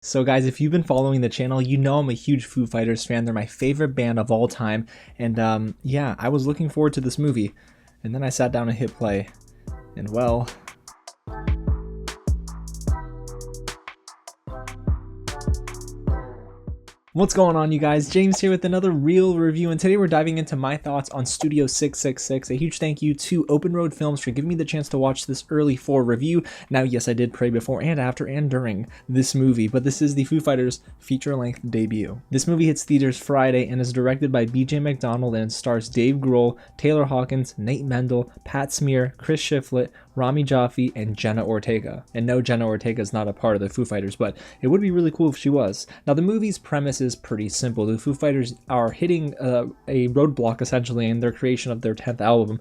So guys, if you've been following the channel, you know I'm a huge Foo Fighters fan. They're my favorite band of all time. And yeah, I was looking forward to this movie. And then I sat down and hit play. And well, what's going on, you guys? James here with another real review, and today we're diving into my thoughts on Studio 666. A huge thank you to Open Road Films for giving me the chance to watch this early for review. Now, yes, I did pray before and after and during this movie, but this is the Foo Fighters feature-length debut. This movie hits theaters Friday and is directed by BJ McDonnell and stars Dave Grohl, Taylor Hawkins, Nate Mendel, Pat Smear, Chris Shiflett, Rami, Jaffee, and Jenna Ortega. And no, Jenna Ortega is not a part of the Foo Fighters, but it would be really cool if she was. Now, the movie's premise is pretty simple. The Foo Fighters are hitting a roadblock, essentially, in their creation of their 10th album,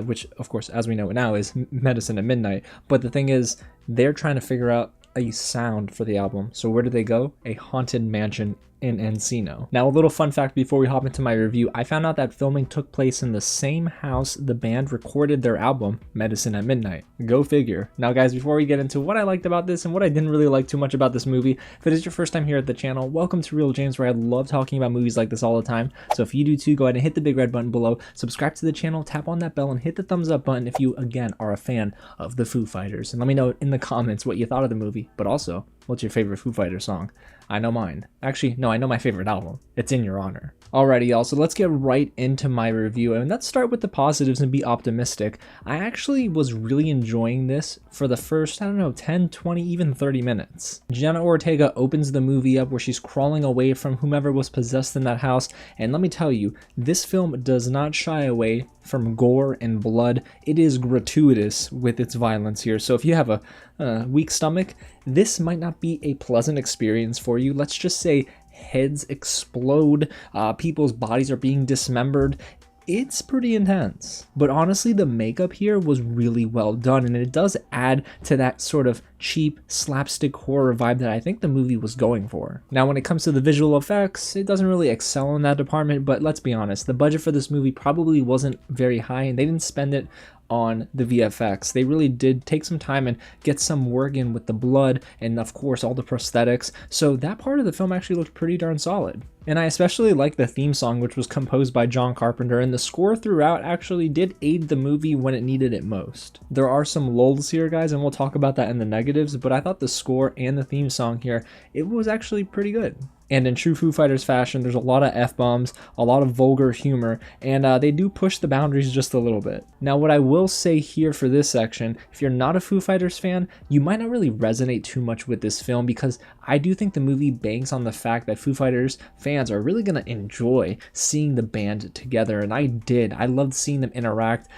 which, of course, as we know it now, is Medicine at Midnight. But the thing is, they're trying to figure out a sound for the album. So where do they go? A haunted mansion in Encino. Now, a little fun fact before we hop into my review, I found out that filming took place in the same house the band recorded their album, Medicine at Midnight. Go figure. Now guys, before we get into what I liked about this and what I didn't really like too much about this movie, if it is your first time here at the channel, welcome to Real James, where I love talking about movies like this all the time. So if you do too, go ahead and hit the big red button below, subscribe to the channel, tap on that bell, and hit the thumbs up button if you, again, are a fan of the Foo Fighters. And let me know in the comments what you thought of the movie, but also, what's your favorite Foo Fighters song? I know mine. Actually, no, I know my favorite album. It's In Your Honor. Alrighty, y'all, so let's get right into my review, and let's start with the positives and be optimistic. I actually was really enjoying this for the first, 10, 20, even 30 minutes. Jenna Ortega opens the movie up where she's crawling away from whomever was possessed in that house, and let me tell you, this film does not shy away from gore and blood. It is gratuitous with its violence here, so if you have a weak stomach, this might not be a pleasant experience for you. Let's just say heads explode, people's bodies are being dismembered. It's pretty intense. But honestly, the makeup here was really well done, and it does add to that sort of cheap slapstick horror vibe that I think the movie was going for. Now, when it comes to the visual effects, it doesn't really excel in that department, but let's be honest, the budget for this movie probably wasn't very high, and they didn't spend it on the VFX. They really did take some time and get some work in with the blood and, of course, all the prosthetics, so that part of the film actually looked pretty darn solid. And I especially like the theme song, which was composed by John Carpenter, and the score throughout actually did aid the movie when it needed it most. There are some lulls here, guys, and we'll talk about that in the negatives, but I thought the score and the theme song here, it was actually pretty good. And in true Foo Fighters fashion, there's a lot of F-bombs, a lot of vulgar humor, and they do push the boundaries just a little bit. Now, what I will say here for this section, if you're not a Foo Fighters fan, you might not really resonate too much with this film, because I do think the movie banks on the fact that Foo Fighters fans are really going to enjoy seeing the band together, and I did. I loved seeing them interact,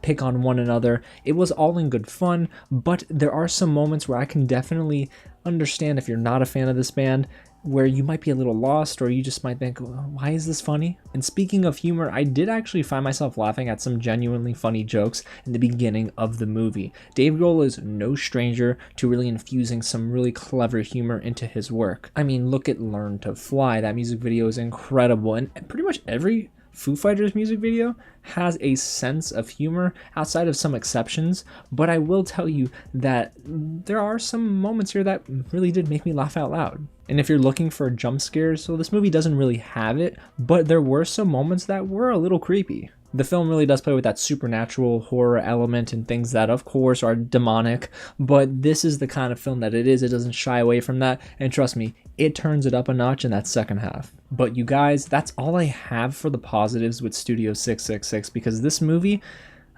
pick on one another. It was all in good fun, but there are some moments where I can definitely understand if you're not a fan of this band, where you might be a little lost, or you just might think, why is this funny? And speaking of humor, I did actually find myself laughing at some genuinely funny jokes in the beginning of the movie. Dave Grohl is no stranger to really infusing some really clever humor into his work. I mean, look at Learn to Fly. That music video is incredible, and pretty much every Foo Fighters music video has a sense of humor outside of some exceptions, but I will tell you that there are some moments here that really did make me laugh out loud. And if you're looking for jump scares, so this movie doesn't really have it, but there were some moments that were a little creepy. The film really does play with that supernatural horror element and things that, of course, are demonic, but this is the kind of film that it is. It doesn't shy away from that, and trust me, it turns it up a notch in that second half. But you guys, that's all I have for the positives with Studio 666, because this movie,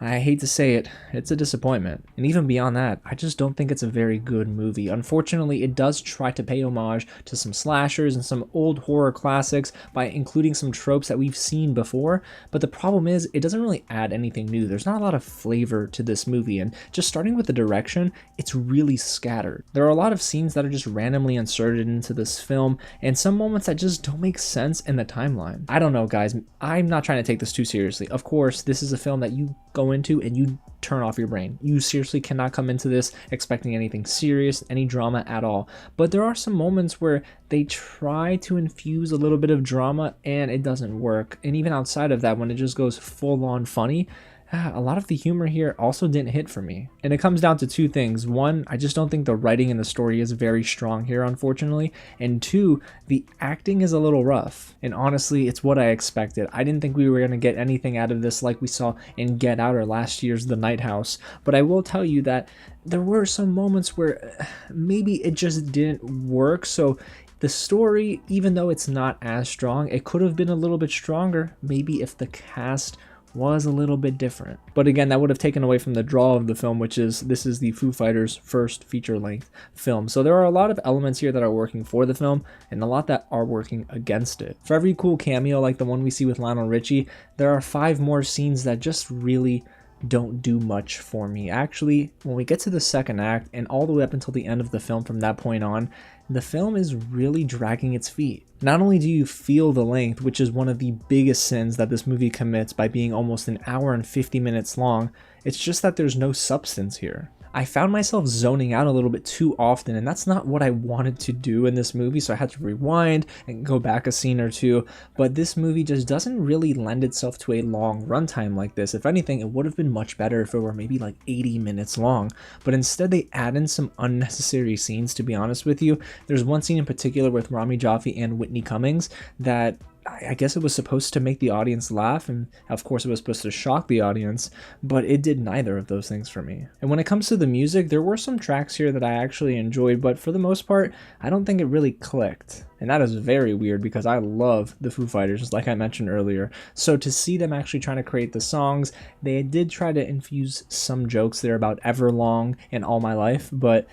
I hate to say it, it's a disappointment. And even beyond that, I just don't think it's a very good movie. Unfortunately, it does try to pay homage to some slashers and some old horror classics by including some tropes that we've seen before, but the problem is it doesn't really add anything new. There's not a lot of flavor to this movie, and just starting with the direction, it's really scattered. There are a lot of scenes that are just randomly inserted into this film, and some moments that just don't make sense in the timeline. I don't know, guys. I'm not trying to take this too seriously. Of course, this is a film that you go into and you turn off your brain. You seriously cannot come into this expecting anything serious, any drama at all. But there are some moments where they try to infuse a little bit of drama and it doesn't work. And even outside of that, when it just goes full on funny, a lot of the humor here also didn't hit for me. And it comes down to two things. One, I just don't think the writing and the story is very strong here, unfortunately. And two, the acting is a little rough. And honestly, it's what I expected. I didn't think we were going to get anything out of this like we saw in Get Out or last year's The Night House. But I will tell you that there were some moments where maybe it just didn't work. So the story, even though it's not as strong, it could have been a little bit stronger, maybe if the cast was a little bit different. But again, that would have taken away from the draw of the film, which is this is the Foo Fighters' first feature-length film. So there are a lot of elements here that are working for the film and a lot that are working against it. For every cool cameo like the one we see with Lionel Richie, there are 5 more scenes that just really don't do much for me. Actually, when we get to the second act and all the way up until the end of the film from that point on, the film is really dragging its feet. Not only do you feel the length, which is one of the biggest sins that this movie commits by being almost an hour and 50 minutes long, it's just that there's no substance here. I found myself zoning out a little bit too often, and that's not what I wanted to do in this movie, so I had to rewind and go back a scene or two. But this movie just doesn't really lend itself to a long runtime like this. If anything, it would have been much better if it were maybe like 80 minutes long. But instead, they add in some unnecessary scenes, to be honest with you. There's one scene in particular with Rami, Jaffee, and Whitney Cummings that I guess it was supposed to make the audience laugh, and of course it was supposed to shock the audience, but it did neither of those things for me. And when it comes to the music, there were some tracks here that I actually enjoyed, but for the most part, I don't think it really clicked. And that is very weird because I love the Foo Fighters, like I mentioned earlier. So to see them actually trying to create the songs, they did try to infuse some jokes there about Everlong and All My Life, but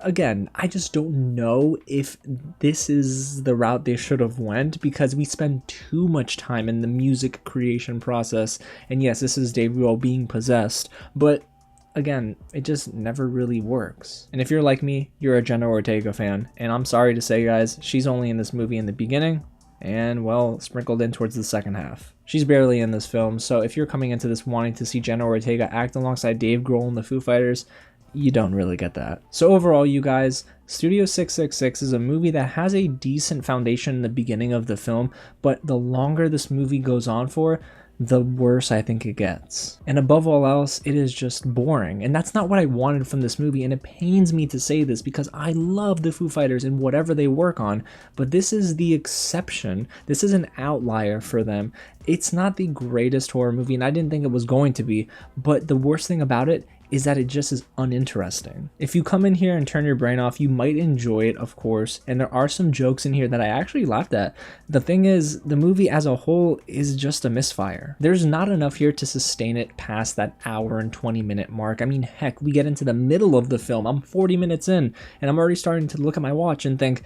again, I just don't know if this is the route they should have went, because we spend too much time in the music creation process. And yes, this is Dave Grohl being possessed, but again, it just never really works. And if you're like me, you're a Jenna Ortega fan, and I'm sorry to say, guys, she's only in this movie in the beginning and, well, sprinkled in towards the second half. She's barely in this film, so if you're coming into this wanting to see Jenna Ortega act alongside Dave Grohl and the Foo Fighters, you don't really get that. So overall, you guys, Studio 666 is a movie that has a decent foundation in the beginning of the film, but the longer this movie goes on for, the worse I think it gets. And above all else, it is just boring. And that's not what I wanted from this movie, and it pains me to say this because I love the Foo Fighters and whatever they work on, but this is the exception. This is an outlier for them. It's not the greatest horror movie, and I didn't think it was going to be, but the worst thing about it is that it just is uninteresting. If you come in here and turn your brain off, you might enjoy it, of course, and there are some jokes in here that I actually laughed at. The thing is, the movie as a whole is just a misfire. There's not enough here to sustain it past that hour and 20-minute mark. I mean, heck, we get into the middle of the film. I'm 40 minutes in, and I'm already starting to look at my watch and think,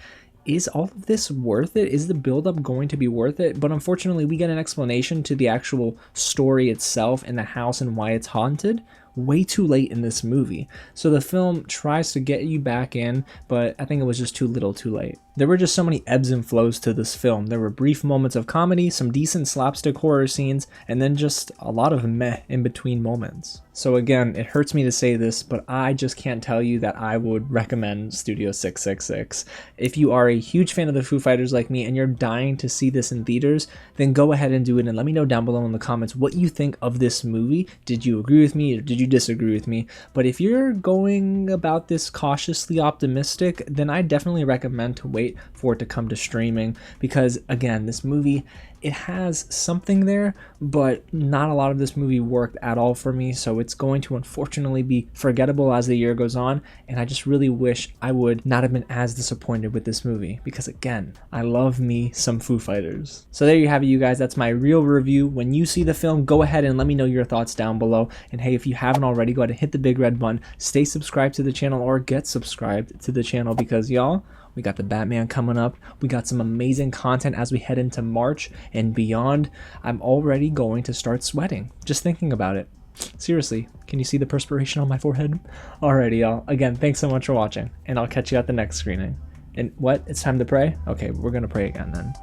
is all of this worth it? Is the buildup going to be worth it? But unfortunately, we get an explanation to the actual story itself and the house and why it's haunted way too late in this movie. So the film tries to get you back in, but I think it was just too little too late. There were just so many ebbs and flows to this film. There were brief moments of comedy, some decent slapstick horror scenes, and then just a lot of meh in between moments. So again, it hurts me to say this, but I just can't tell you that I would recommend Studio 666. If you are a huge fan of the Foo Fighters like me and you're dying to see this in theaters, then go ahead and do it, and let me know down below in the comments what you think of this movie. Did you agree with me or did you disagree with me? But if you're going about this cautiously optimistic, then I definitely recommend to wait for it to come to streaming, because again, this movie, it has something there, but not a lot of this movie worked at all for me, so it's going to unfortunately be forgettable as the year goes on, and I just really wish I would not have been as disappointed with this movie, because again, I love me some Foo Fighters. So there you have it, you guys. That's my real review. When you see the film, go ahead and let me know your thoughts down below, and hey, if you haven't already, go ahead and hit the big red button, stay subscribed to the channel, or get subscribed to the channel, because y'all, we got the Batman coming up. We got some amazing content as we head into March and beyond. I'm already going to start sweating just thinking about it. Seriously, can you see the perspiration on my forehead? Alrighty, y'all. Again, thanks so much for watching, and I'll catch you at the next screening. And what? It's time to pray? Okay, we're gonna pray again then.